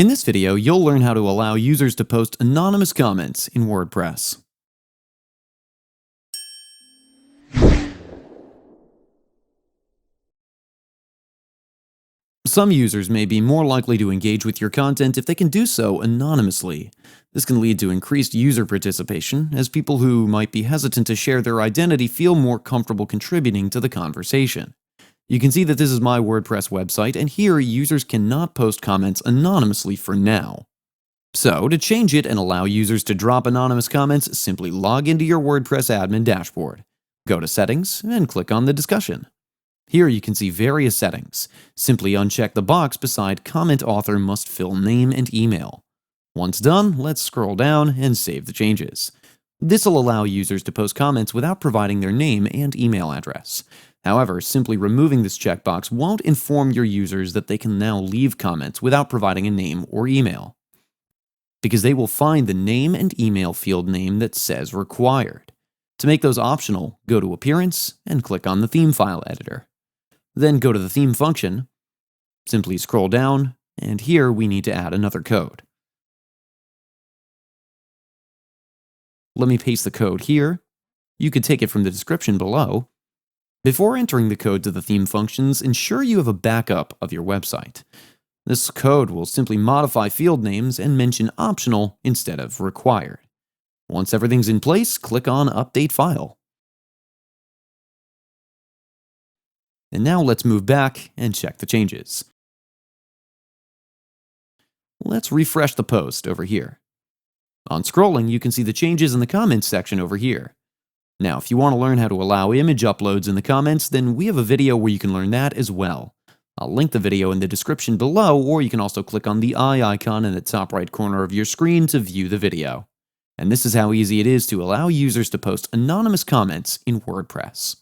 In this video, you'll learn how to allow users to post anonymous comments in WordPress. Some users may be more likely to engage with your content if they can do so anonymously. This can lead to increased user participation, as people who might be hesitant to share their identity feel more comfortable contributing to the conversation. You can see that this is my WordPress website, and here users cannot post comments anonymously for now. So, to change it and allow users to drop anonymous comments, simply log into your WordPress admin dashboard. Go to Settings and click on the discussion. Here you can see various settings. Simply uncheck the box beside Comment Author must fill name and email. Once done, let's scroll down and save the changes. This will allow users to post comments without providing their name and email address. However, simply removing this checkbox won't inform your users that they can now leave comments without providing a name or email, because they will find the name and email field name that says required. To make those optional, go to Appearance and click on the Theme File Editor. Then go to the Theme function, simply scroll down, and here we need to add another code. Let me paste the code here. You could take it from the description below. Before entering the code to the theme functions, ensure you have a backup of your website. This code will simply modify field names and mention optional instead of required. Once everything's in place, click on Update File. And now let's move back and check the changes. Let's refresh the post over here. On scrolling, you can see the changes in the comments section over here. Now, if you want to learn how to allow image uploads in the comments, then we have a video where you can learn that as well. I'll link the video in the description below, or you can also click on the eye icon in the top right corner of your screen to view the video. And this is how easy it is to allow users to post anonymous comments in WordPress.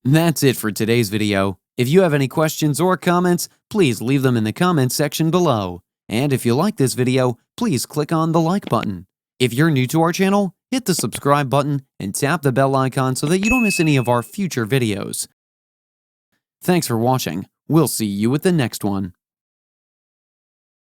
That's it for today's video. If you have any questions or comments, please leave them in the comments section below. And if you like this video, please click on the like button. If you're new to our channel, hit the subscribe button and tap the bell icon so that you don't miss any of our future videos. Thanks for watching. We'll see you with the next one.